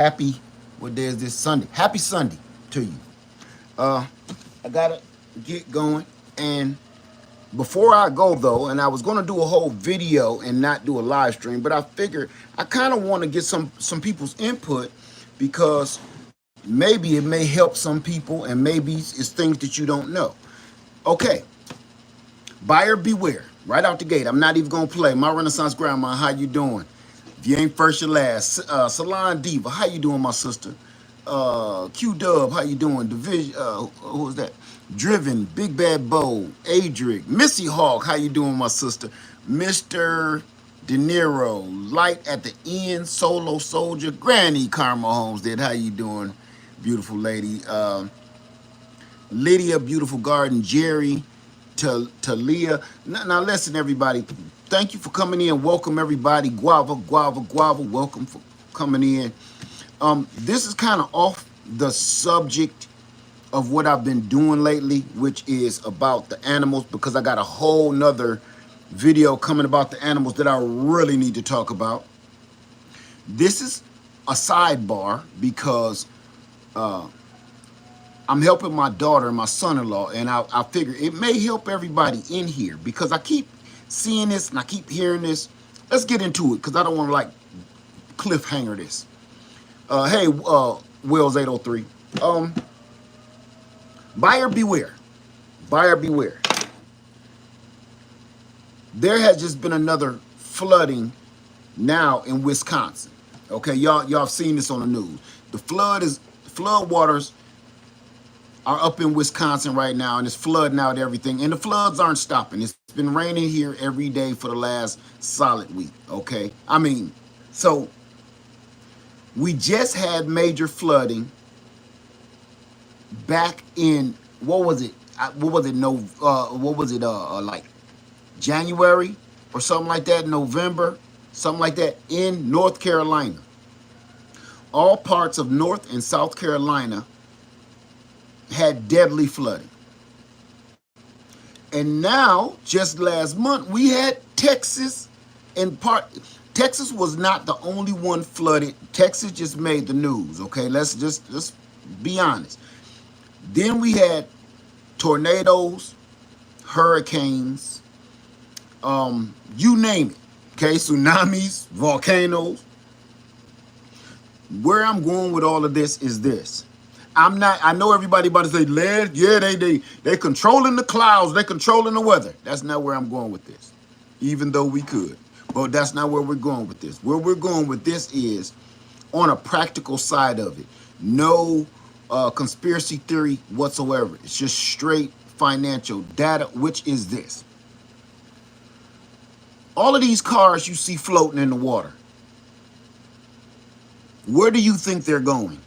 Happy, what day is this? Sunday. Happy Sunday to you. Uh, I gotta get going. And before I go though, and I was gonna do a whole video and not do a live stream, but I figured I kind of want to get some people's input because maybe it may help some people, and maybe it's things that you don't know. Okay, buyer beware. Right out the gate. I'm not even gonna play. My Renaissance grandma, how you doing? If you ain't first, you last. Salon Diva, how you doing, my sister? Q Dub, how you doing? Division, who was that? Driven, Big Bad Bo, Adric, Missy Hawk, how you doing, my sister? Mr. De Niro, Light at the End, Solo Soldier, Granny Karma Homestead, how you doing, beautiful lady? Lydia, Beautiful Garden, Jerry, Talia. Now listen, everybody. Thank you for coming in. Welcome, everybody. Guava, Guava, Guava. Welcome for coming in. This is kind of off the subject of what I've been doing lately, which is about the animals, because I got a whole nother video coming about the animals that I really need to talk about. This is a sidebar because I'm helping my daughter and my son-in-law, and I figure it may help everybody in here because I keep seeing this and I keep hearing this. Let's get into it because I don't want to like cliffhanger this. Hey, Wills 803. Buyer beware. Buyer beware. There has just been another flooding now in Wisconsin. Okay, y'all have seen this on the news. The flood waters are up in Wisconsin right now, and it's flooding out everything. And the floods aren't stopping. It's been raining here every day for the last solid week. Okay, I mean, so we just had major flooding back in what was it? What was it? No, what was it? Like January or something like that. November, something like that in North Carolina. All parts of North and South Carolina had deadly flooding. And now, just last month, we had Texas and Texas was not the only one flooded. Texas just made the news, okay? Let's be honest. Then we had tornadoes, hurricanes, you name it, okay? Tsunamis, volcanoes. Where I'm going with all of this is this. I know everybody about to say, "Led, yeah, they controlling the clouds, they controlling the weather." That's not where I'm going with this, even though we could. But that's not where we're going with this. Where we're going with this is on a practical side of it. No conspiracy theory whatsoever. It's just straight financial data, which is this. All of these cars you see floating in the water, where do you think they're going?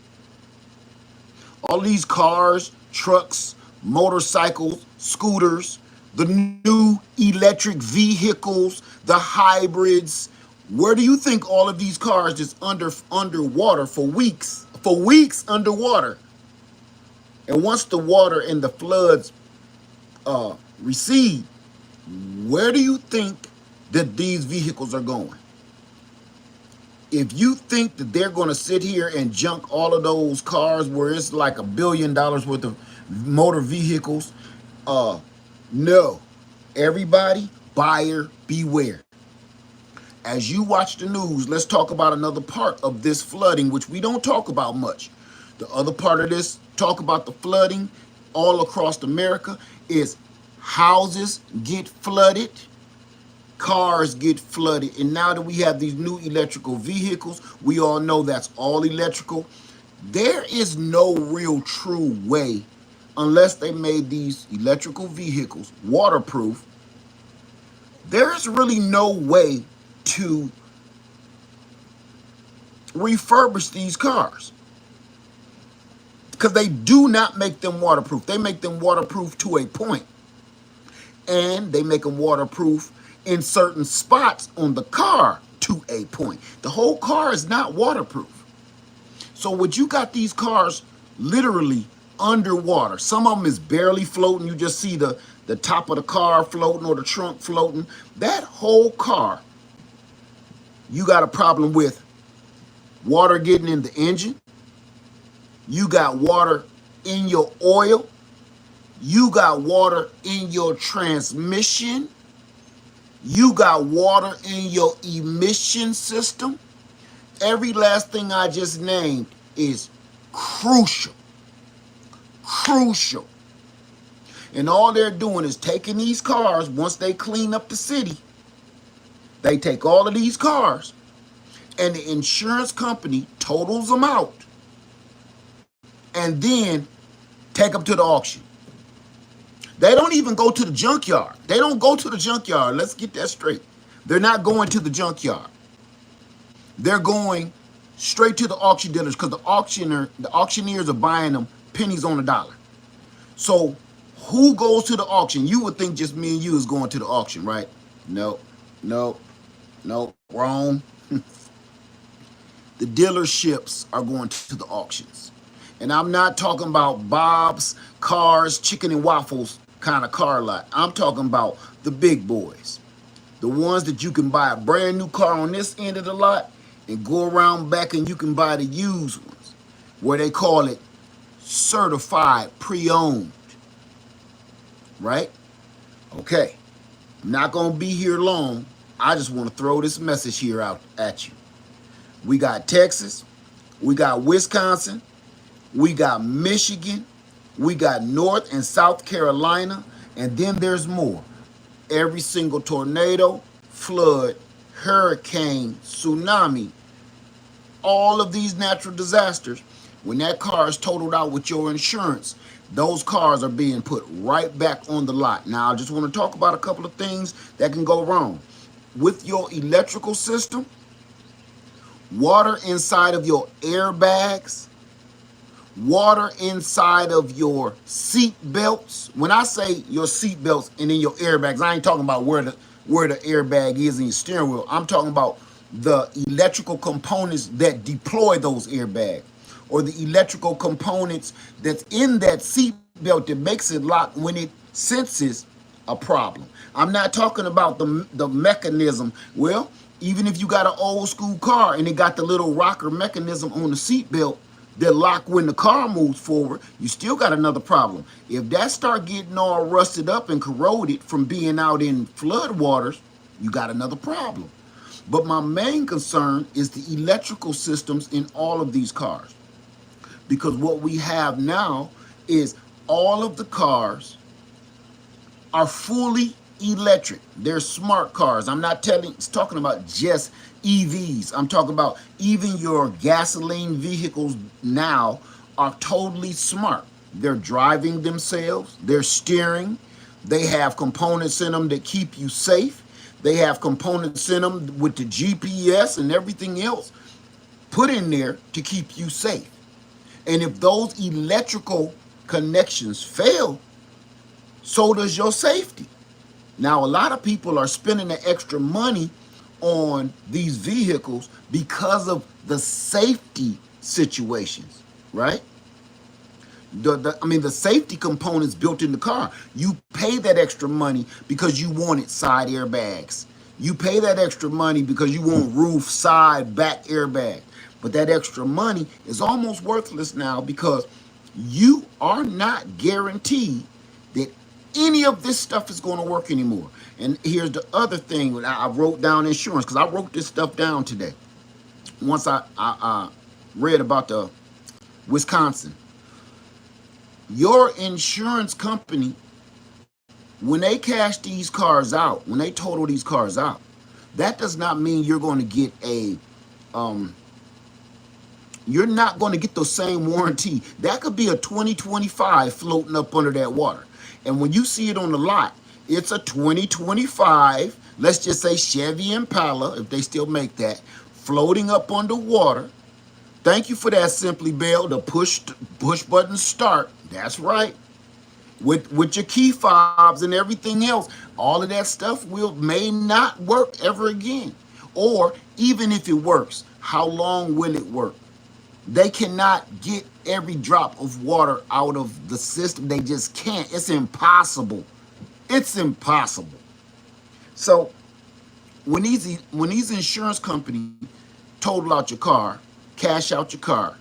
All these cars, trucks, motorcycles, scooters, the new electric vehicles, the hybrids. Where do you think all of these cars just underwater for weeks underwater? And once the water and the floods recede, where do you think that these vehicles are going? If you think that they're going to sit here and junk all of those cars where it's like $1 billion worth of motor vehicles, no. Everybody, buyer beware. As you watch the news, let's talk about another part of this flooding, which we don't talk about much. The other part of this, talk about the flooding all across America, is houses get flooded, cars get flooded. And now that we have these new electrical vehicles, we all know that's all electrical. There is no real true way, unless they made these electrical vehicles waterproof, there is really no way to refurbish these cars because they do not make them waterproof. They make them waterproof to a point, and they make them waterproof in certain spots on the car to a point. The whole car is not waterproof. So what you got these cars literally underwater. Some of them is barely floating. You just see the top of the car floating or the trunk floating. That whole car, you got a problem with water getting in the engine, you got water in your oil, you got water in your transmission, you got water in your emission system. Every last thing I just named is crucial. Crucial. And all they're doing is taking these cars, once they clean up the city, they take all of these cars and the insurance company totals them out and then take them to the auction. They don't even go to the junkyard. They don't go to the junkyard. Let's get that straight. They're not going to the junkyard. They're going straight to the auction dealers because the auctioneers are buying them pennies on the dollar. So who goes to the auction? You would think just me and you is going to the auction, right? No, no, no, wrong. The dealerships are going to the auctions. And I'm not talking about Bob's Cars, Chicken and Waffles kind of car lot. I'm talking about the big boys. The ones that you can buy a brand new car on this end of the lot and go around back and you can buy the used ones, where they call it certified pre-owned, right? Okay, I'm not gonna be here long. I just want to throw this message here out at you. We got Texas, we got Wisconsin, we got Michigan, we got North and South Carolina, and then there's more. Every single tornado, flood, hurricane, tsunami, all of these natural disasters, when that car is totaled out with your insurance, those cars are being put right back on the lot. Now, I just want to talk about a couple of things that can go wrong. With your electrical system, water inside of your airbags, water inside of your seat belts. When I say your seat belts and in your airbags, I ain't talking about where the airbag is in your steering wheel. I'm talking about the electrical components that deploy those airbags, or the electrical components that's in that seat belt that makes it lock when it senses a problem. I'm not talking about the mechanism. Well, even if you got an old school car and it got the little rocker mechanism on the seat belt that lock when the car moves forward, you still got another problem. If that start getting all rusted up and corroded from being out in flood waters, you got another problem. But my main concern is the electrical systems in all of these cars. Because what we have now is all of the cars are fully electric. They're smart cars. I'm not talking about just EVs. I'm talking about even your gasoline vehicles now are totally smart. They're driving themselves. They're steering. They have components in them that keep you safe. They have components in them with the GPS and everything else put in there to keep you safe. And if those electrical connections fail, so does your safety. Now, a lot of people are spending the extra money on these vehicles because of the safety situations, right? The safety components built in the car. You pay that extra money because you wanted side airbags. You pay that extra money because you want roof, side, back airbag. But that extra money is almost worthless now because you are not guaranteed that any of this stuff is going to work anymore. And here's the other thing. I wrote down insurance because I wrote this stuff down today. Once I read about the Wisconsin. Your insurance company, when they cash these cars out, when they total these cars out, that does not mean you're going to get you're not going to get the same warranty. That could be a 2025 floating up under that water. And when you see it on the lot, it's a 2025, let's just say Chevy Impala, if they still make that, floating up underwater. Thank you for that, Simply Bell, the push button start. That's right. With your key fobs and everything else, all of that stuff may not work ever again. Or even if it works, how long will it work? They cannot get every drop of water out of the system. They just can't. It's impossible. It's impossible. So when these insurance companies total out your car, cash out your car.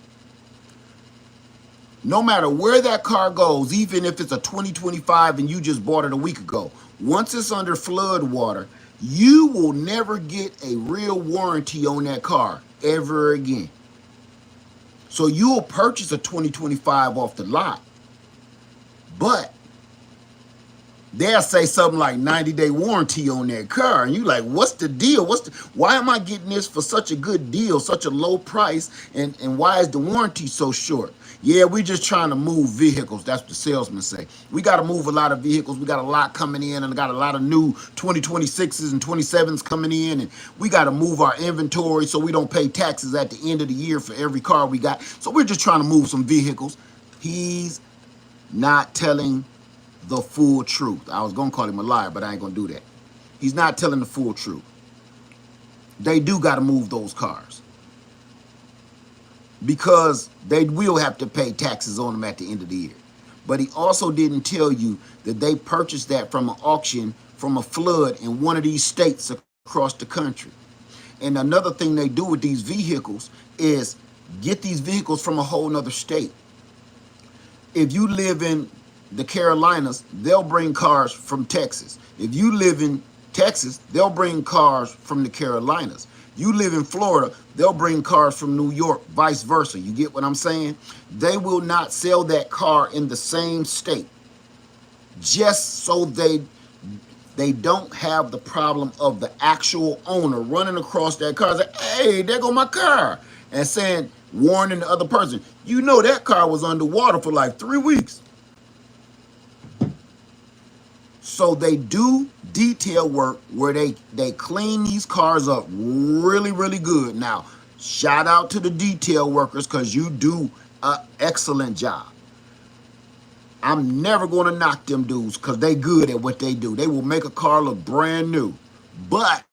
No matter where that car goes, even if it's a 2025 and you just bought it a week ago, once it's under flood water, you will never get a real warranty on that car ever again. So you'll purchase a 2025 off the lot, but they'll say something like 90-day warranty on that car. And you like, what's the deal? Why am I getting this for such a good deal, such a low price? And why is the warranty so short? Yeah, we're just trying to move vehicles. That's what the salesman say. We got to move a lot of vehicles. We got a lot coming in, and got a lot of new 2026s and 27s coming in. And we got to move our inventory so we don't pay taxes at the end of the year for every car we got. So we're just trying to move some vehicles. He's not telling the full truth. I was going to call him a liar, but I ain't going to do that. He's not telling the full truth. They do got to move those cars because they will have to pay taxes on them at the end of the year. But he also didn't tell you that they purchased that from an auction from a flood in one of these states across the country. And another thing they do with these vehicles is get these vehicles from a whole nother state. If you live in the Carolinas, they'll bring cars from Texas. If you live in Texas, they'll bring cars from the Carolinas. You live in Florida, they'll bring cars from New York, vice versa. You get what I'm saying? They will not sell that car in the same state just so they don't have the problem of the actual owner running across that car saying, hey, there go my car, and saying, warning the other person, you know that car was underwater for like 3 weeks. So they do detail work where they clean these cars up really, really good. Now, shout out to the detail workers because you do an excellent job. I'm never going to knock them dudes because they good at what they do. They will make a car look brand new. But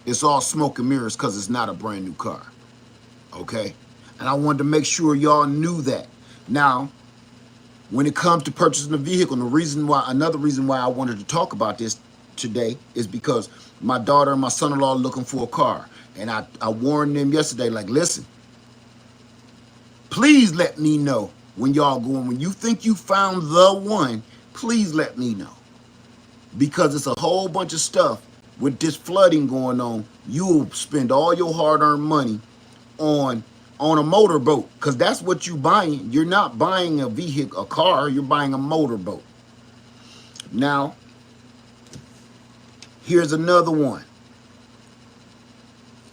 it's all smoke and mirrors because it's not a brand new car. Okay? And I wanted to make sure y'all knew that. Now, when it comes to purchasing a vehicle, and another reason why I wanted to talk about this today is because my daughter and my son-in-law are looking for a car. And I warned them yesterday, like, listen, please let me know when y'all going. When you think you found the one, please let me know. Because it's a whole bunch of stuff with this flooding going on. You'll spend all your hard-earned money on a motorboat, because that's what you're buying. You're not buying a vehicle, a car, you're buying a motorboat. Now, here's another one.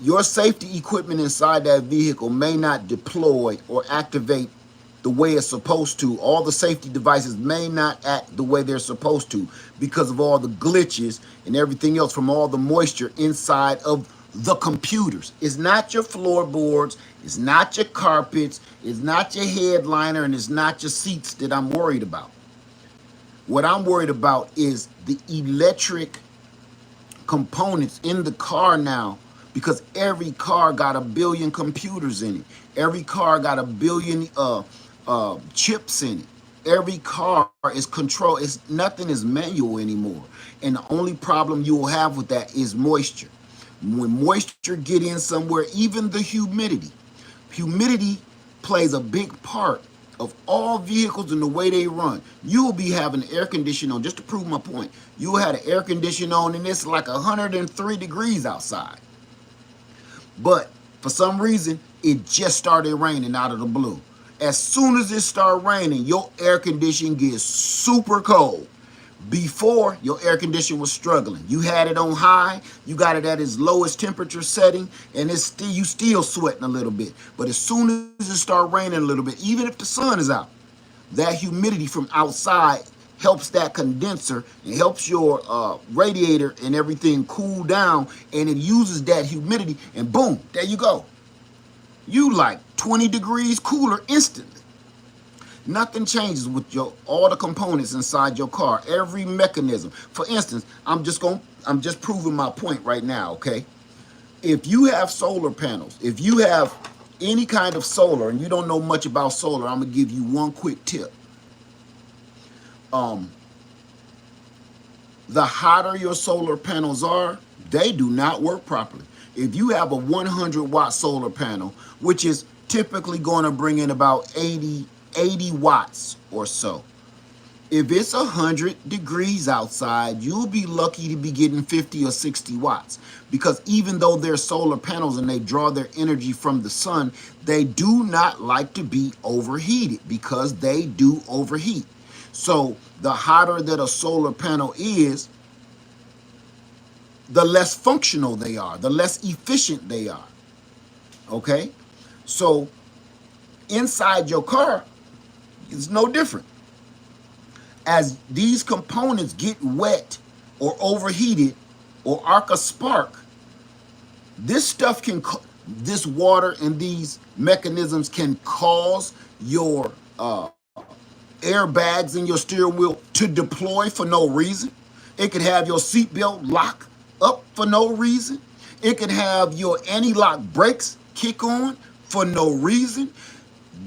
Your safety equipment inside that vehicle may not deploy or activate the way it's supposed to. All the safety devices may not act the way they're supposed to because of all the glitches and everything else from all the moisture inside of the computers. It's not your floorboards, it's not your carpets, it's not your headliner, and it's not your seats that I'm worried about. What I'm worried about is the electric components in the car now, because every car got 1 billion computers in it. Every car got 1 billion chips in it. Every car is controlled. Nothing is manual anymore. And the only problem you will have with that is moisture. When moisture get in somewhere, even the humidity plays a big part of all vehicles and the way they run. You will be having air conditioning on, just to prove my point. You will have the air conditioning on and it's like 103 degrees outside. But for some reason, it just started raining out of the blue. As soon as it started raining, your air conditioning gets super cold. Before, your air conditioner was struggling. You had it on high, you got it at its lowest temperature setting, and you still sweating a little bit. But as soon as it started raining a little bit, even if the sun is out, that humidity from outside helps that condenser and helps your radiator and everything cool down, and it uses that humidity, and boom, there you go. You like 20 degrees cooler instantly. Nothing changes with all the components inside your car, every mechanism. For instance, I'm just proving my point right now, okay? If you have solar panels, if you have any kind of solar and you don't know much about solar, I'm gonna give you one quick tip. The hotter your solar panels are, they do not work properly. If you have a 100-watt solar panel, which is typically going to bring in about 80 watts or so. If it's 100 degrees outside, you'll be lucky to be getting 50 or 60 watts. Because even though they're solar panels and they draw their energy from the sun, they do not like to be overheated because they do overheat. So the hotter that a solar panel is, the less functional they are, the less efficient they are. Okay? So inside your car, it's no different. As these components get wet or overheated or arc a spark, this stuff can, this water and these mechanisms can cause your airbags in your steering wheel to deploy for no reason. It could have your seatbelt lock up for no reason. It could have your anti-lock brakes kick on for no reason.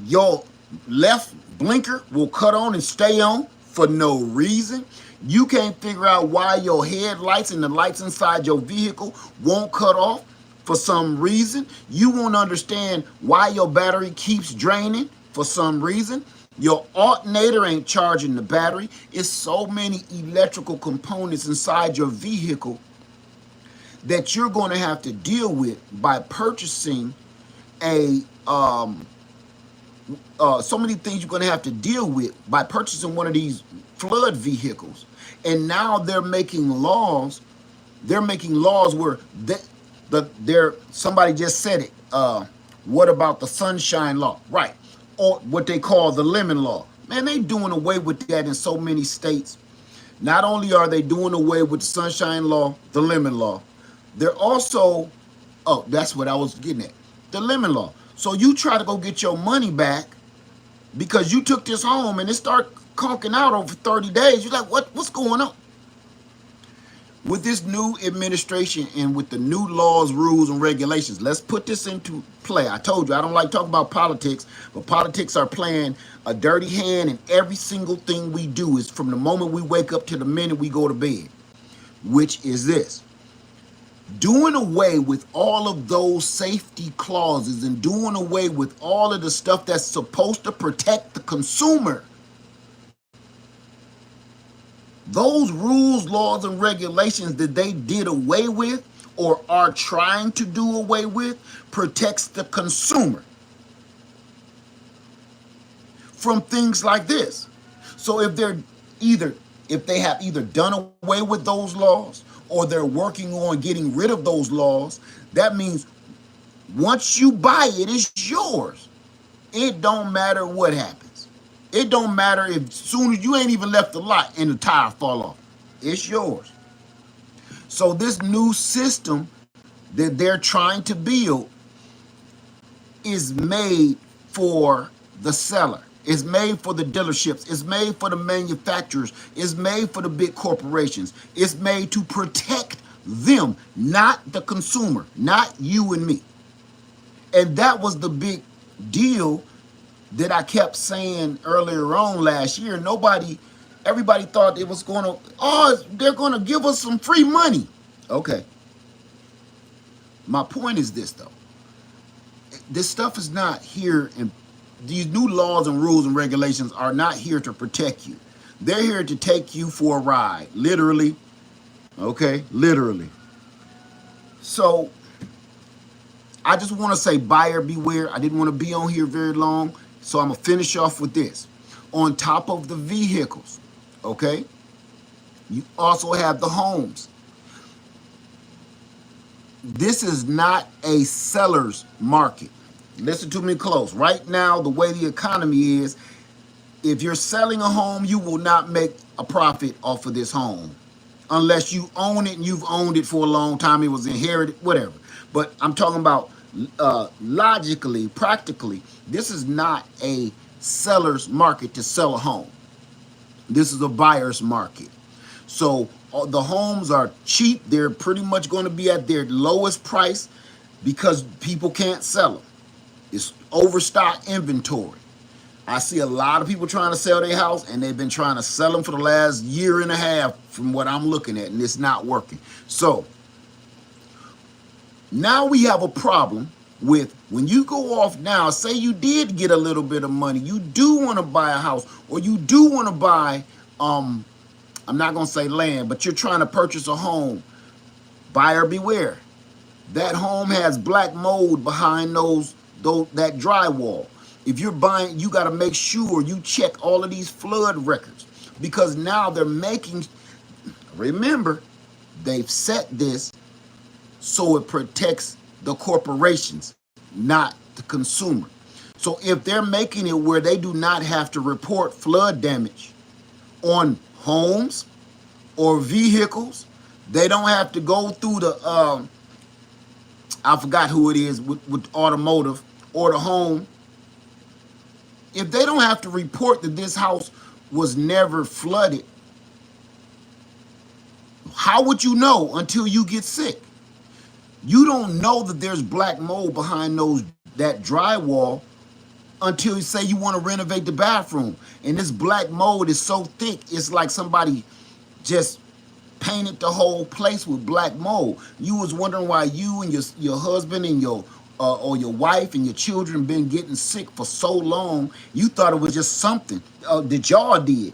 Your left blinker will cut on and stay on for no reason. You can't figure out why your headlights and the lights inside your vehicle won't cut off for some reason. You won't understand why your battery keeps draining for some reason. Your alternator ain't charging the battery. It's so many electrical components inside your vehicle that you're going to have to deal with by purchasing a so many things you're going to have to deal with by purchasing one of these flood vehicles. And now they're making laws. They're making laws where somebody just said it. What about the sunshine law? Right. Or what they call the lemon law. Man, they doing away with that in so many states. Not only are they doing away with the sunshine law, the lemon law, they're also, oh, that's what I was getting at, the lemon law. So you try to go get your money back because you took this home and it start conking out over 30 days. You're like, what's going on? With this new administration and with the new laws, rules, and regulations, let's put this into play. I told you, I don't like talking about politics, but politics are playing a dirty hand in every single thing we do. Is from the moment we wake up to the minute we go to bed, which is this. Doing away with all of those safety clauses and doing away with all of the stuff that's supposed to protect the consumer. Those rules, laws, and regulations that they did away with or are trying to do away with protects the consumer from things like this. So if they have either done away with those laws or they're working on getting rid of those laws, that means once you buy it, it's yours. It don't matter what happens. It don't matter if soon as you ain't even left the lot and the tire fall off. It's yours. So this new system that they're trying to build is made for the seller. It's made for the dealerships. It's made for the manufacturers. It's made for the big corporations. It's made to protect them, not the consumer, not you and me. And that was the big deal that I kept saying earlier on last year. Everybody thought it was going to, they're going to give us some free money. Okay. My point is this, though. This stuff is not here, and these new laws and rules and regulations are not here to protect you. They're here to take you for a ride, literally. Okay, literally. So I just want to say buyer beware. I didn't want to be on here very long, so I'm going to finish off with this. On top of the vehicles, okay, you also have the homes. This is not a seller's market. Listen to me close. Right now, the way the economy is, if you're selling a home, you will not make a profit off of this home unless you own it and you've owned it for a long time. It was inherited, whatever. But I'm talking about logically, practically, this is not a seller's market to sell a home. This is a buyer's market. So the homes are cheap. They're pretty much going to be at their lowest price because people can't sell them. It's overstock inventory. I see a lot of people trying to sell their house, and they've been trying to sell them for the last year and a half from what I'm looking at, and it's not working. So Now we have a problem with when you go off now, say you did get a little bit of money, you do want to buy a house, or you do want to buy, I'm not going to say land, but you're trying to purchase a home. Buyer beware. That home has black mold behind that drywall. If you're buying, you got to make sure you check all of these flood records, because now they're making, remember, they've set this so it protects the corporations, not the consumer. So if they're making it where they do not have to report flood damage on homes or vehicles, they don't have to go through the I forgot who it is with automotive or the home. If they don't have to report that this house was never flooded, how would you know until you get sick? You don't know that there's black mold behind that drywall until you say you want to renovate the bathroom. And this black mold is so thick, it's like somebody just painted the whole place with black mold. You was wondering why you and your husband and your or your wife and your children been getting sick for so long. You thought it was just something that y'all did.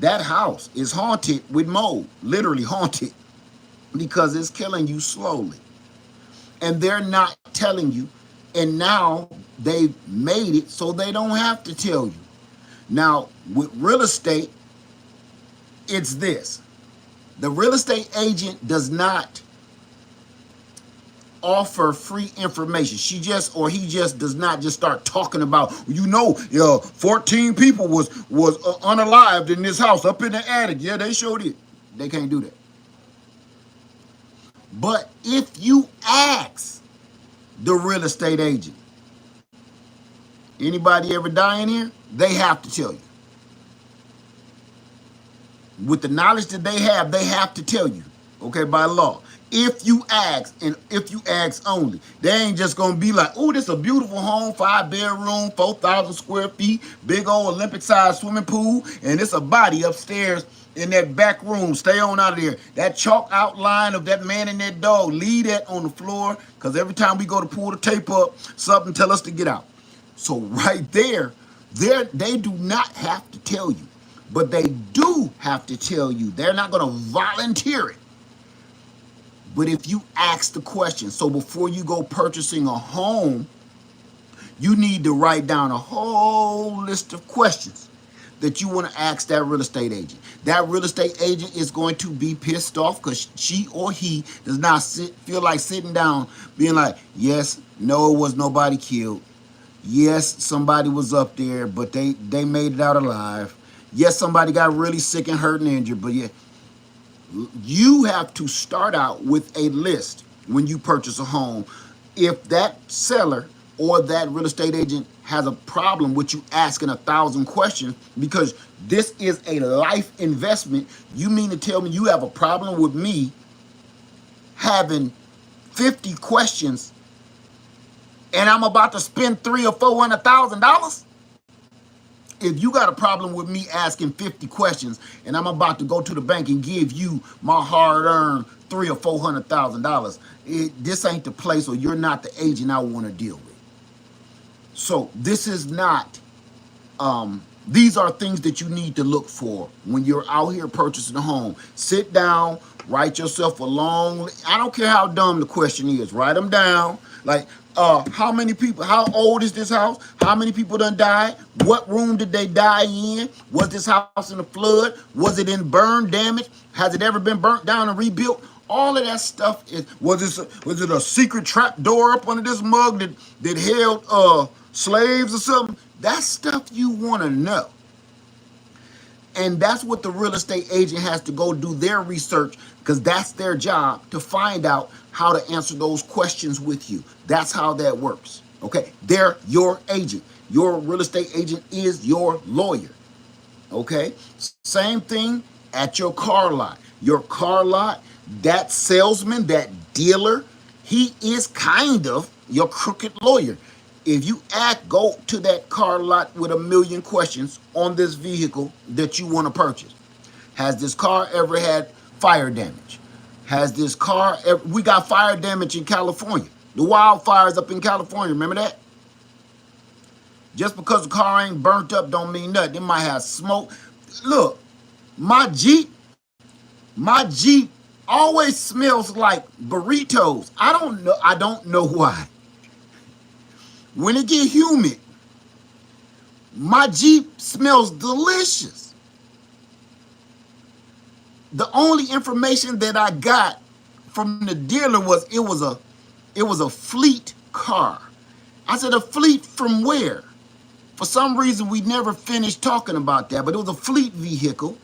That house is haunted with mold, literally haunted, because it's killing you slowly. And they're not telling you. And now they've made it so they don't have to tell you. Now, with real estate, it's this. The real estate agent does not offer free information. He just does not just start talking about, 14 people was unalived in this house up in the attic. Yeah, they showed it. They can't do that. But if you ask the real estate agent, anybody ever die in here? They have to tell you. With the knowledge that they have to tell you, okay, by law. If you ask, and if you ask only, they ain't just gonna be like, oh, this is a beautiful home, 5-bedroom, 4,000 square feet, big old Olympic-sized swimming pool, and it's a body upstairs in that back room. Stay on out of there. That chalk outline of that man and that dog, leave that on the floor, because every time we go to pull the tape up, something tell us to get out. So right there, they do not have to tell you. But they do have to tell you. They're not going to volunteer it. But if you ask the question, so before you go purchasing a home, you need to write down a whole list of questions that you want to ask that real estate agent. That real estate agent is going to be pissed off because she or he does not feel like sitting down being like, yes, no, it was nobody killed. Yes, somebody was up there, but they made it out alive. Yes, somebody got really sick and hurt and injured, but yeah, you have to start out with a list when you purchase a home. If that seller or that real estate agent has a problem with you asking 1,000 questions, because this is a life investment, you mean to tell me you have a problem with me having 50 questions and I'm about to spend $300,000 or $400,000? If you got a problem with me asking 50 questions and I'm about to go to the bank and give you my hard-earned $300,000 or $400,000, this ain't the place, or you're not the agent I want to deal with. So this is not, these are things that you need to look for when you're out here purchasing a home. Sit down, write yourself a long, I don't care how dumb the question is, write them down. Like, how many people, how old is this house? How many people done died? What room did they die in? Was this house in a flood? Was it in burn damage? Has it ever been burnt down and rebuilt? All of that stuff was it a secret trap door up under this mug that held slaves or something? That's stuff you want to know. And that's what the real estate agent has to go do their research, because that's their job, to find out how to answer those questions with you. That's how that works. Okay, they're your agent. Your real estate agent is your lawyer. Okay, same thing at your car lot. Your car lot, that salesman, that dealer, he is kind of your crooked lawyer. If you go to that car lot with 1,000,000 questions on this vehicle that you want to purchase. Has this car ever had fire damage? has this car. We got fire damage in California. The wildfires up in California, remember that? Just because the car ain't burnt up don't mean nothing. It might have smoke. Look, my Jeep always smells like burritos. I don't know why. When it get humid, my Jeep smells delicious. The only information that I got from the dealer was it was a fleet car. I said, a fleet from where? For some reason, we never finished talking about that, but it was a fleet vehicle.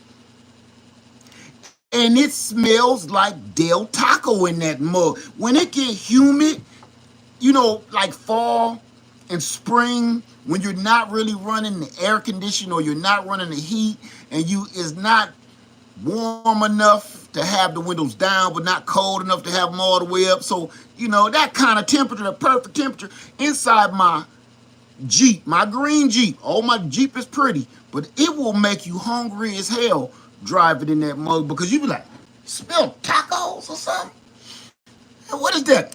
And it smells like Del Taco in that mug. When it get humid, you know, like fall and spring, when you're not really running the air conditioner or you're not running the heat, and it's not warm enough to have the windows down, but not cold enough to have them all the way up. So, you know, that kind of temperature, the perfect temperature inside my Jeep, my green Jeep. Oh, my Jeep is pretty, but it will make you hungry as hell driving in that mug, because you be like, smell tacos or something? What is that?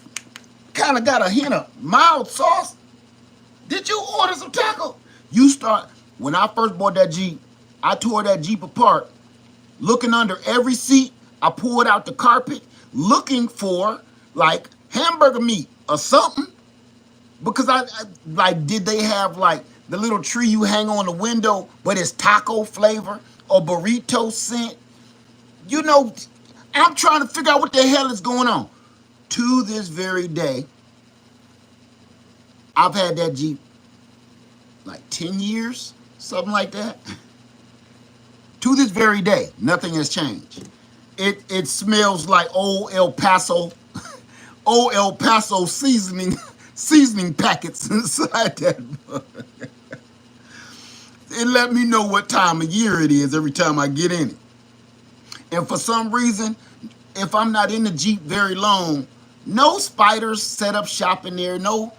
Kind of got a hint of mild sauce. Did you order some taco? When I first bought that Jeep, I tore that Jeep apart, looking under every seat. I pulled out the carpet, looking for like hamburger meat or something. Because I like, did they have like the little tree you hang on the window, but it's taco flavor or burrito scent? You know, I'm trying to figure out what the hell is going on. To this very day, I've had that Jeep like 10 years, something like that. To this very day, nothing has changed. It smells like old El Paso seasoning packets inside that mug. It let me know what time of year it is every time I get in it. And for some reason, if I'm not in the Jeep very long, no spiders set up shop in there, no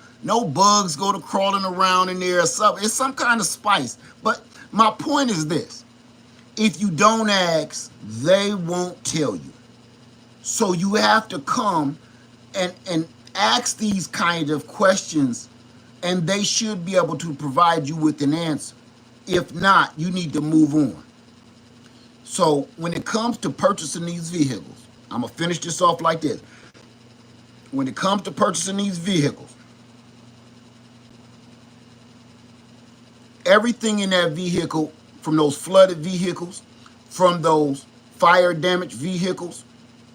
bugs go to crawling around in there or something. It's some kind of spice. But my point is this: if you don't ask, they won't tell you. So you have to come and ask these kind of questions, and they should be able to provide you with an answer. If not, you need to move on. So when it comes to purchasing these vehicles, I'm going to finish this off like this. When it comes to purchasing these vehicles, everything in that vehicle, from those flooded vehicles, from those fire damaged vehicles,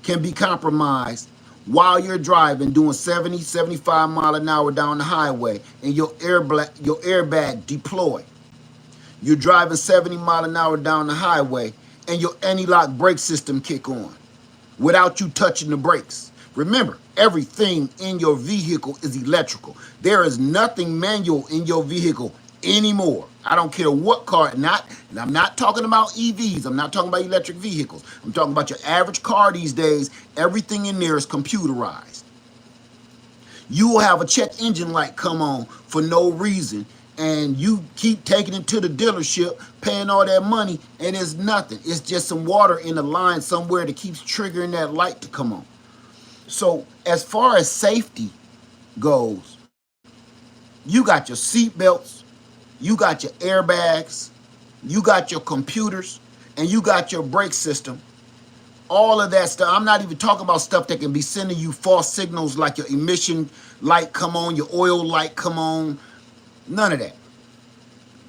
can be compromised while you're driving, doing 70, 75 mile an hour down the highway, and your airbag deployed. You're driving 70 mile an hour down the highway, and your anti-lock brake system kick on without you touching the brakes. Remember, everything in your vehicle is electrical. There is nothing manual in your vehicle anymore. I don't care what car, and I'm not talking about EVs. I'm not talking about electric vehicles. I'm talking about your average car these days. Everything in there is computerized. You will have a check engine light come on for no reason, and you keep taking it to the dealership, paying all that money, and it's nothing. It's just some water in the line somewhere that keeps triggering that light to come on. So as far as safety goes, you got your seat belts, you got your airbags, you got your computers, and you got your brake system. All of that stuff. I'm not even talking about stuff that can be sending you false signals like your emission light come on, your oil light come on. None of that.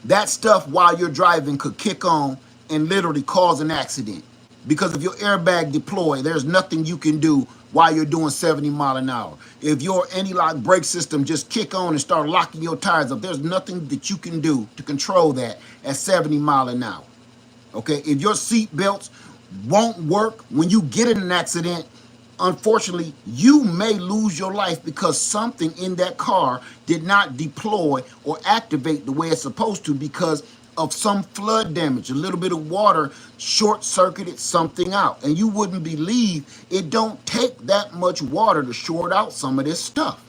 That stuff while you're driving could kick on and literally cause an accident. Because if your airbag deploy, there's nothing you can do while you're doing 70 mile an hour. If your anti-lock brake system just kick on and start locking your tires up, there's nothing that you can do to control that at 70 mile an hour. Okay, if your seat belts won't work when you get in an accident, unfortunately, you may lose your life because something in that car did not deploy or activate the way it's supposed to because of some flood damage. A little bit of water short-circuited something out. And you wouldn't believe it don't take that much water to short out some of this stuff.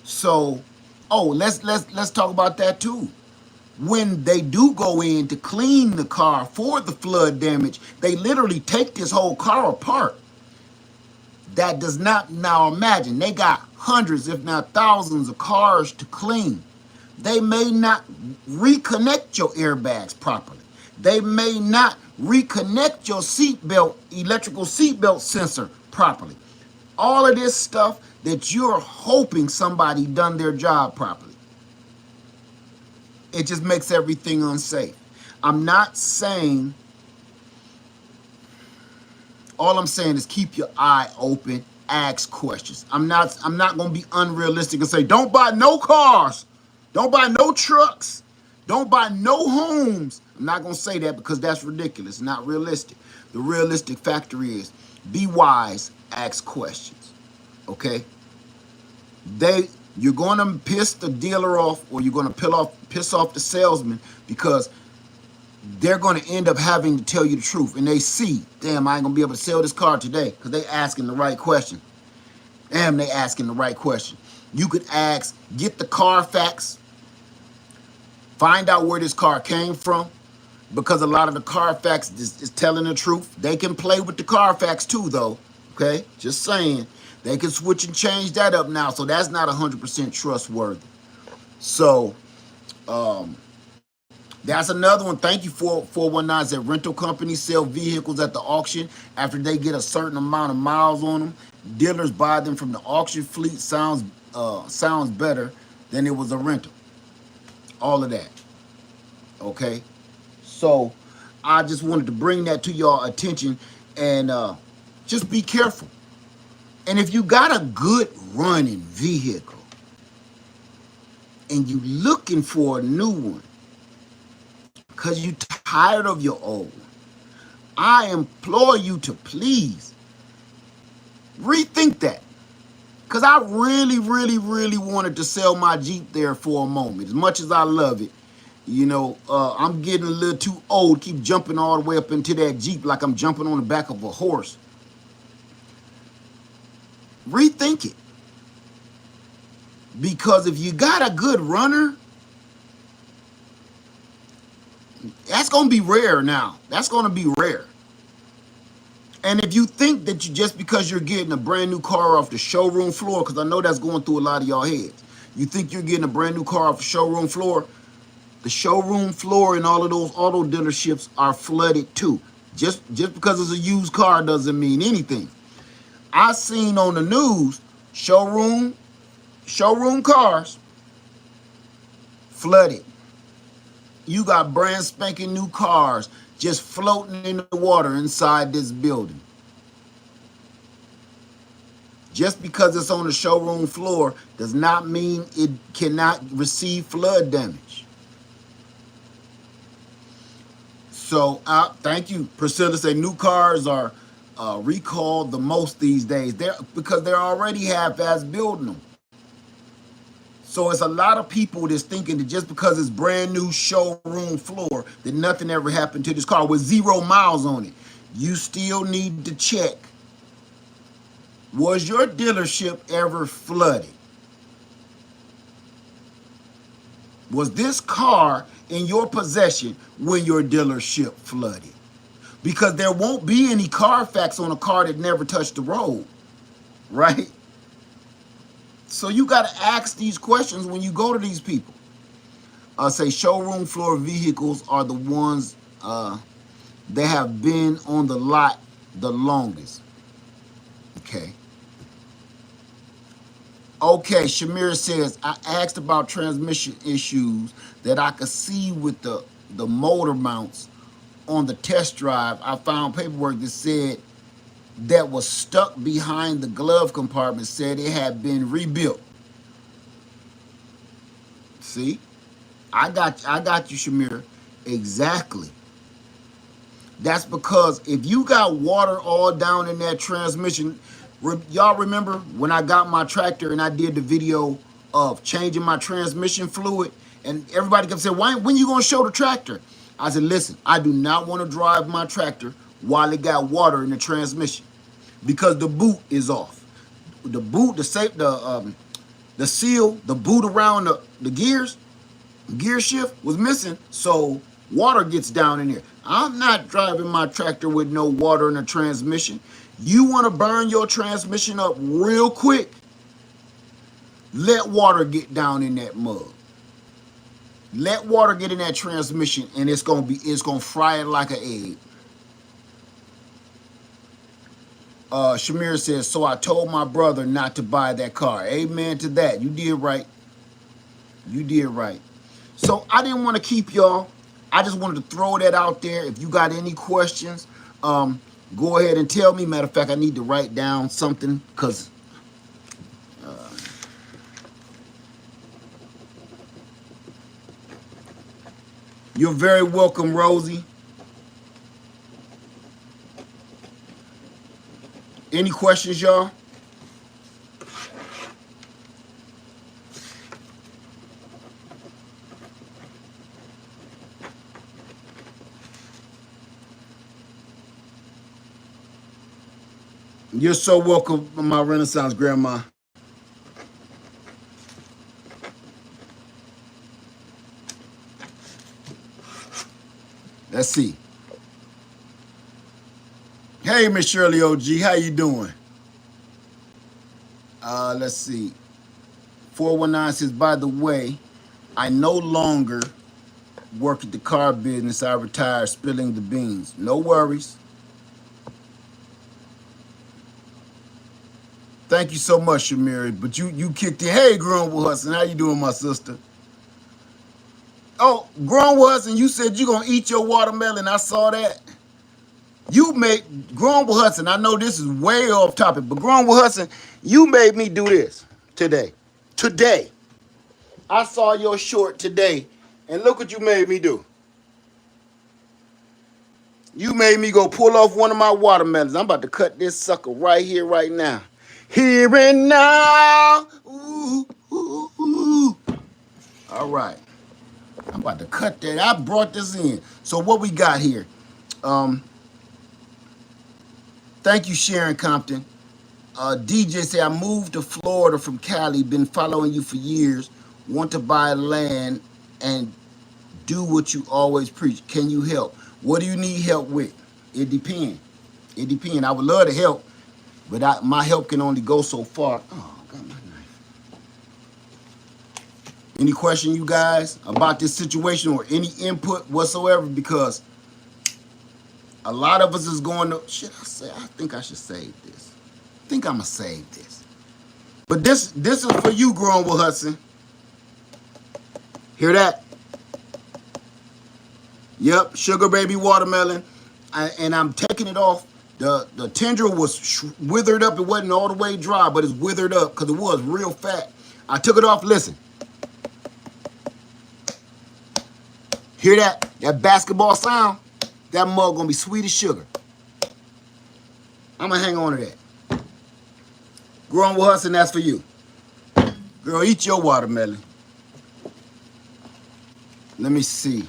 So, let's talk about that too. when they do go in to clean the car for the flood damage, they literally take this whole car apart. That does not, now imagine, they got hundreds, if not thousands of cars to clean. They may not reconnect your airbags properly. They may not reconnect your seatbelt, electrical seatbelt sensor properly. All of this stuff that you're hoping somebody done their job properly. It just makes everything unsafe. I'm not saying, all I'm saying is keep your eye open, ask questions. I'm not going to be unrealistic and say, don't buy no cars, don't buy no trucks, don't buy no homes. I'm not going to say that because that's ridiculous, not realistic. The realistic factor is be wise, ask questions, okay? You're going to piss the dealer off, or you're going to piss off the salesman, because they're going to end up having to tell you the truth. And they see, damn, I ain't going to be able to sell this car today because they asking the right question. Damn, they asking the right question. You could ask, get the Carfax, find out where this car came from, because a lot of the Carfax is telling the truth. They can play with the Carfax too, though, okay? Just saying. They can switch and change that up now, so that's not 100% trustworthy. So, that's another one. Thank you for 419. That rental companies sell vehicles at the auction after they get a certain amount of miles on them. Dealers buy them from the auction fleet. Sounds better than it was a rental. All of that. Okay? So, I just wanted to bring that to your attention, and just be careful. And if you got a good running vehicle and you looking for a new one because you tired of your old one, I implore you to please rethink that. Because I really, really, really wanted to sell my Jeep there for a moment. As much as I love it, you know, I'm getting a little too old, keep jumping all the way up into that Jeep like I'm jumping on the back of a horse. Rethink it. Because if you got a good runner, that's going to be rare now. That's going to be rare. And if you think that you, just because you're getting a brand new car off the showroom floor, because I know that's going through a lot of y'all heads, you think you're getting a brand new car off the showroom floor and all of those auto dealerships are flooded too. Just because it's a used car doesn't mean anything. I seen on the news showroom cars flooded. You got brand spanking new cars just floating in the water inside this building. Just because it's on the showroom floor does not mean it cannot receive flood damage. So thank you. Priscilla said new cars are recalled the most these days. Because they're already half-ass building them. So it's a lot of people that's thinking that just because it's brand new showroom floor that nothing ever happened to this car with 0 miles on it. You still need to check. Was your dealership ever flooded? Was this car in your possession when your dealership flooded? Because there won't be any Carfax on a car that never touched the road, right? So you got to ask these questions when you go to these people. Say showroom floor vehicles are the ones that have been on the lot the longest. Okay. Okay, Shamir says, I asked about transmission issues that I could see with the motor mounts on the test drive. I found paperwork that said that was stuck behind the glove compartment said it had been rebuilt. See? I got you, Shamir. Exactly. That's because if you got water all down in that transmission, y'all remember when I got my tractor and I did the video of changing my transmission fluid, and everybody kept saying, when you gonna show the tractor? I said, listen, I do not want to drive my tractor while it got water in the transmission because the boot is off. The boot, the seal, the boot around the gears, Gear shift was missing, so water gets down in there. I'm not driving my tractor with no water in the transmission. You want to burn your transmission up real quick? Let water get down in that mug. Let water get in that transmission, and it's gonna fry it like an egg. Shamir says, so I told my brother not to buy that car. Amen to that. You did right. You did right. So I didn't want to keep y'all. I just wanted to throw that out there. If you got any questions, go ahead and tell me. Matter of fact, I need to write down something because you're very welcome, Rosie. Any questions, y'all? You're so welcome, my Renaissance grandma. Let's see. Hey, Miss Shirley OG, how you doing? Let's see. 419 says, by the way, I no longer work at the car business. I retired spilling the beans. No worries. Thank you so much, Shamiri. But you kicked in. Hey, Grunwell Hudson, how you doing, my sister? Oh, Grunwell Hudson, you said you gonna eat your watermelon. I saw that. You made Grunwell Hudson. I know this is way off topic, but Grunwell Hudson, you made me do this today. Today, I saw your short today, and look what you made me do. You made me go pull off one of my watermelons. I'm about to cut this sucker right here, right now. Here and now. Ooh, ooh, ooh. All right. I'm about to cut that. I brought this in. So what we got here? Thank you, Sharon Compton. DJ say, I moved to Florida from Cali. Been following you for years. Want to buy land and do what you always preach. Can you help? What do you need help with? It depends. It depends. I would love to help, but my help can only go so far. Oh, I got my knife. Any question, you guys, about this situation or any input whatsoever? Because a lot of us is going to, I think I should save this. I think I'm going to save this. But this is for you, Grunwell Hudson. Hear that? Yep, sugar baby watermelon. And I'm taking it off. The tendril was withered up. It wasn't all the way dry, but it's withered up because it was real fat. I took it off. Listen. Hear that? That basketball sound? That mug gonna be sweet as sugar. I'm gonna hang on to that. Grunwell Hudson, that's for you. Girl, eat your watermelon. Let me see.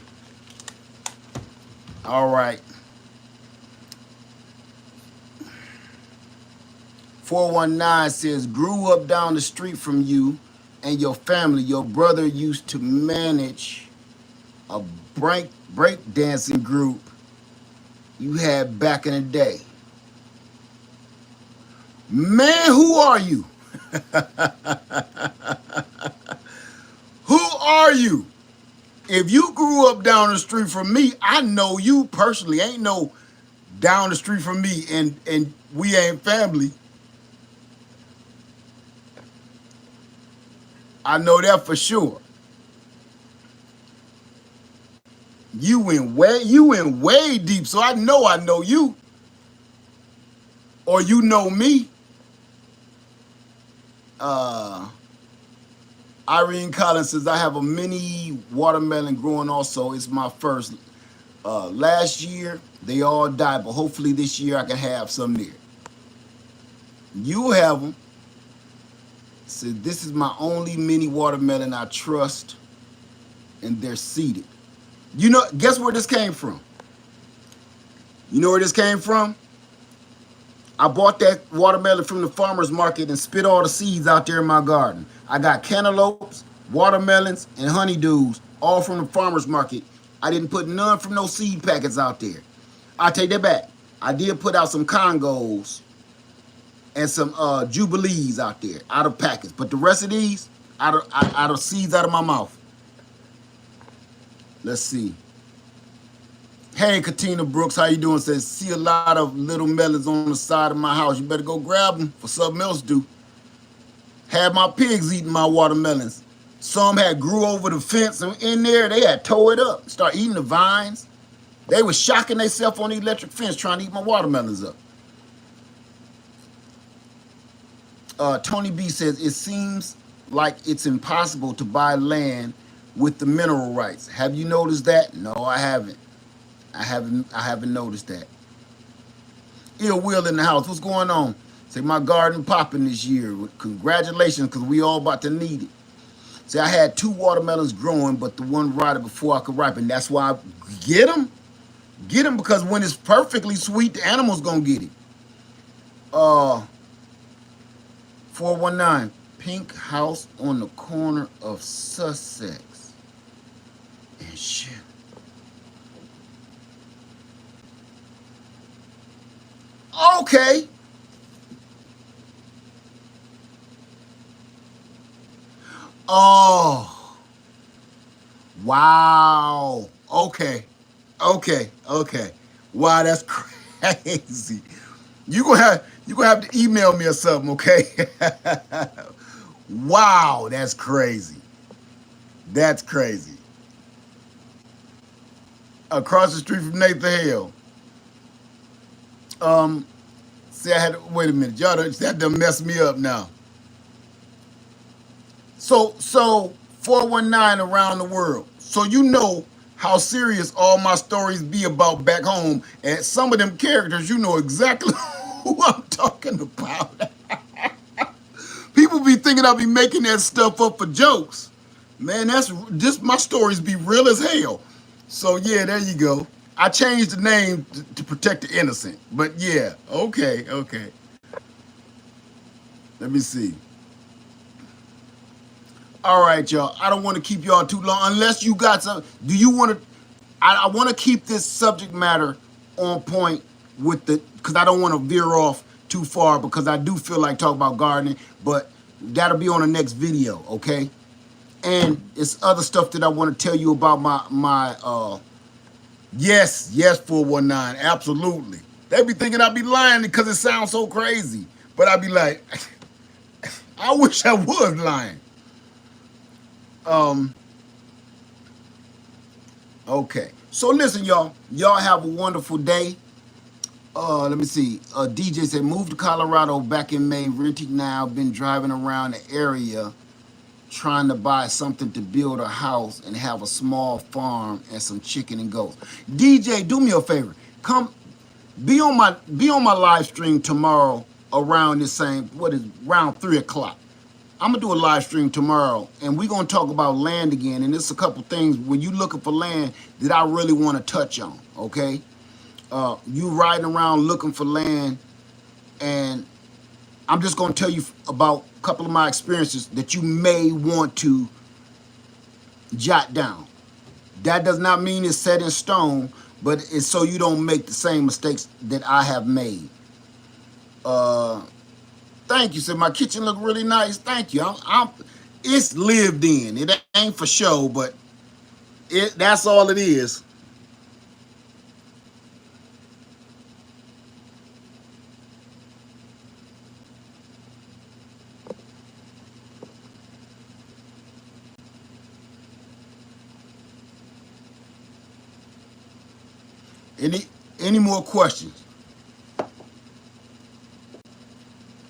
All right. 419 says, grew up down the street from you and your family. Your brother used to manage a break dancing group you had back in the day. Man, who are you? Who are you? If you grew up down the street from me, I know you personally. Ain't no down the street from me and we ain't family. I know that for sure. You went way deep, so I know you. Or you know me. Irene Collins says, I have a mini watermelon growing also. It's my first. Last year, they all died, but hopefully this year I can have some there. You'll have them. So this is my only mini watermelon I trust, and they're seeded. You know, guess where this came from? You know where this came from? I bought that watermelon from the farmer's market and spit all the seeds out there in my garden. I got cantaloupes, watermelons, and honeydews all from the farmer's market. I didn't put none from no seed packets out there. I take that back. I did put out some Congos and some Jubilees out there, out of packets. But the rest of these, out of seeds out of my mouth. Let's see. Hey, Katina Brooks, how you doing? Says, see a lot of little melons on the side of my house. You better go grab them for something else to do. Had my pigs eating my watermelons. Some had grew over the fence and in there. They had tore it up, start eating the vines. They were shocking themselves on the electric fence trying to eat my watermelons up. Tony B says, it seems like it's impossible to buy land with the mineral rights. Have you noticed that? No, I haven't. I haven't noticed that. Ill Will in the house. What's going on? Say my garden popping this year. Congratulations, because we all about to need it. See, I had 2 watermelons growing, but the one rotted before I could ripen. That's why I get them. Get them, because when it's perfectly sweet, the animal's gonna get it. 419, pink house on the corner of Sussex and shit. Okay. Oh. Wow. Okay. Wow, that's crazy. You gonna have to email me or something, okay? Wow, that's crazy. That's crazy. Across the street from Nathan Hale. See, I had to, wait a minute, y'all that done messed me up now. So 419 around the world. So you know how serious all my stories be about back home, and some of them characters, you know exactly who I'm talking about. People be thinking I be making that stuff up for jokes. Man, that's just my stories be real as hell. So yeah, there you go. I changed the name to protect the innocent. But yeah, okay. Let me see. All right, y'all. I don't want to keep y'all too long unless you got some. Do you want to? I want to keep this subject matter on point with the, because I don't want to veer off too far, because I do feel like talking about gardening, but that'll be on the next video, okay? And it's other stuff that I want to tell you about my yes 419, absolutely. They be thinking I be lying because it sounds so crazy, but I be like, I wish I was lying. Okay. So listen, y'all. Y'all have a wonderful day. Let me see. DJ said, moved to Colorado back in May, renting now, been driving around the area trying to buy something to build a house and have a small farm and some chicken and goats. DJ, do me a favor. Come be on my live stream tomorrow around this same, around 3 o'clock. I'm gonna do a live stream tomorrow, and we're gonna talk about land again. And there's a couple things when you looking for land that I really want to touch on. Okay, you riding around looking for land, and I'm just gonna tell you about a couple of my experiences that you may want to jot down. That does not mean it's set in stone, but it's so you don't make the same mistakes that I have made. Thank you. Said my kitchen look really nice. Thank you. It's lived in. It ain't for show, but that's all it is. Any more questions?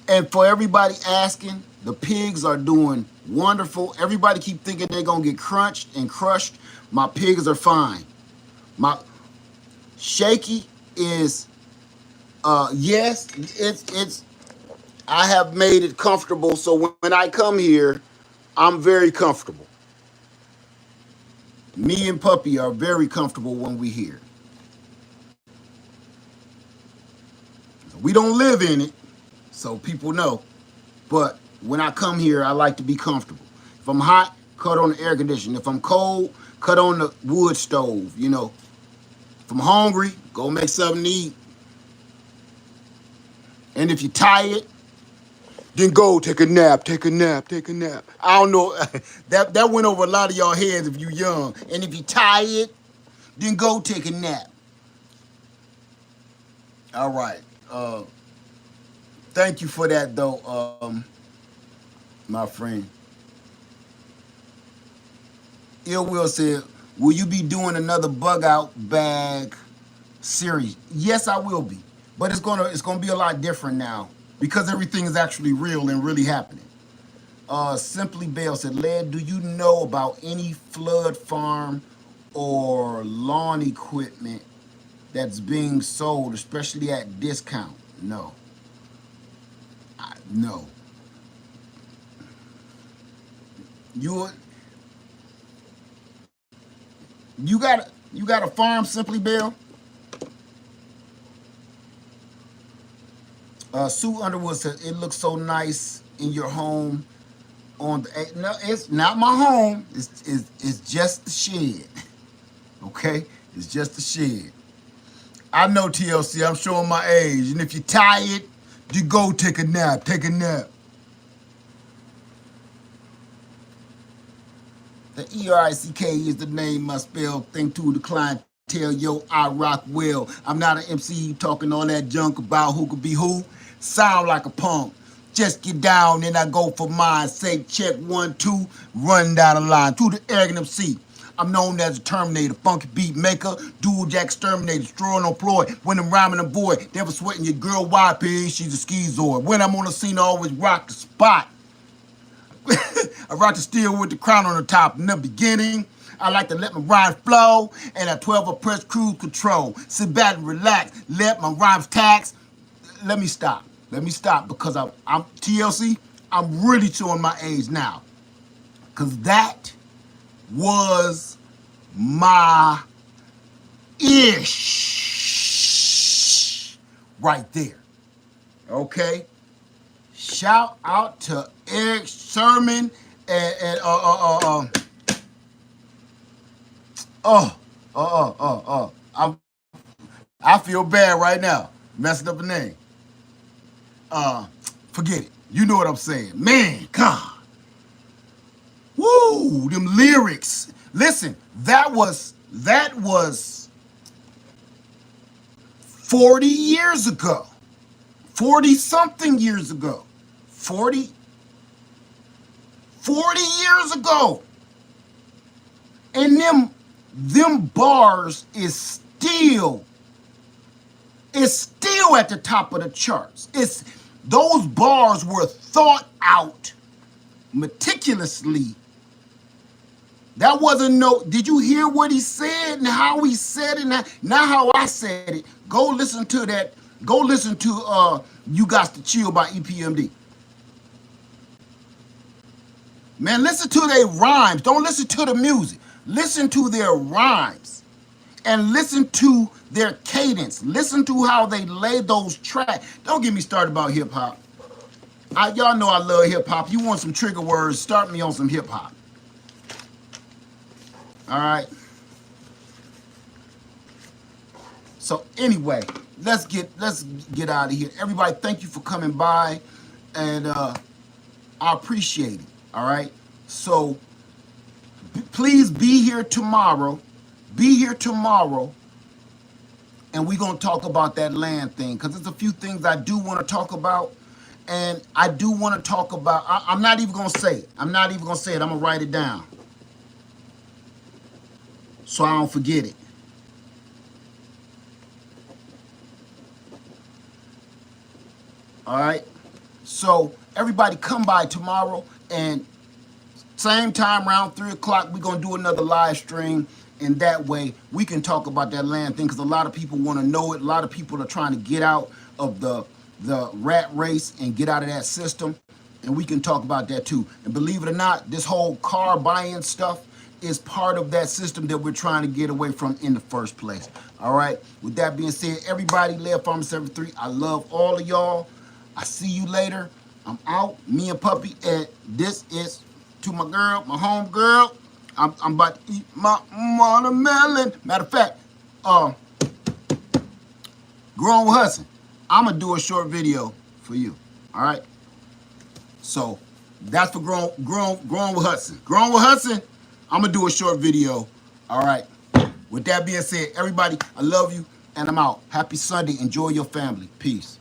And for everybody asking, the pigs are doing wonderful. Everybody keep thinking they're gonna get crunched and crushed. My pigs are fine. My Shaky is yes, it's I have made it comfortable, so when I come here, I'm very comfortable. Me and Puppy are very comfortable when we here. We don't live in it, so people know. But when I come here, I like to be comfortable. If I'm hot, cut on the air conditioner. If I'm cold, cut on the wood stove, you know. If I'm hungry, go make something to eat. And if you're tired, then go take a nap, take a nap, take a nap. I don't know. that went over a lot of y'all heads if you young. And if you're tired, then go take a nap. All right. Thank you for that, though, my friend. Ill Will said, will you be doing another bug out bag series? Yes, I will be. But it's gonna be a lot different now because everything is actually real and really happening. Simply Bell said, Led, do you know about any flood farm or lawn equipment that's being sold, especially at discount? No. No. You got a farm, Simply Bell? Sue Underwood says, it looks so nice in your home. No, it's not my home. It's just the shed. Okay? It's just the shed. I know, TLC, I'm showing my age. And if you're tired, you go take a nap. Take a nap. The E-R-I-C-K is the name I spell. Think to the clientele. Yo, I rock well. I'm not an MC talking all that junk about who could be who. Sound like a punk. Just get down and I go for mine. Say check 1, 2, run down the line. To the arrogant MC. I'm known as a Terminator, funky beat maker, dual jack exterminator, strolling on ploy. When I'm rhyming a boy, never sweating your girl YP, she's a schizoid. When I'm on the scene, I always rock the spot. I rock the steel with the crown on the top. In the beginning, I like to let my rhymes flow, and at 12 I press cruise control. Sit back and relax, let my rhymes tax. Let me stop because I'm TLC, I'm really showing my age now. Because that was my ish right there. Okay? Shout out to Eric Sherman and I feel bad right now. Messing up a name. Forget it. You know what I'm saying. Man, God. Woo, them lyrics. Listen, that was 40 years ago. 40 something years ago. 40 years ago. And them bars is still at the top of the charts. Those bars were thought out meticulously. That wasn't did you hear what he said and how he said it? Not how I said it. Go listen to that. Go listen to You Got to Chill by EPMD. Man, listen to their rhymes. Don't listen to the music. Listen to their rhymes. And listen to their cadence. Listen to how they lay those tracks. Don't get me started about hip-hop. Y'all know I love hip-hop. You want some trigger words, start me on some hip-hop. All right. So anyway, let's get out of here. Everybody, thank you for coming by, and I appreciate it. All right. So please be here tomorrow. Be here tomorrow, and we're gonna talk about that land thing because there's a few things I do want to talk about, and I do want to talk about. I'm not even gonna say it. I'm not even gonna say it. I'm gonna write it down so I don't forget it. All right. So everybody come by tomorrow, and same time around 3 o'clock, we're going to do another live stream. And that way we can talk about that land thing because a lot of people want to know it. A lot of people are trying to get out of the rat race and get out of that system. And we can talk about that too. And believe it or not, this whole car buying stuff is part of that system that we're trying to get away from in the first place. All right. With that being said, everybody, Led Farmer 73, I love all of y'all. I see you later. I'm out. Me and Puppy, and this is to my girl, my home girl. I'm about to eat my watermelon. Matter of fact, Grown with Hudson, I'm gonna do a short video for you. All right. So that's for grown with Hudson. Grown with Hudson, I'm gonna do a short video. All right. With that being said, everybody, I love you and I'm out. Happy Sunday. Enjoy your family. Peace.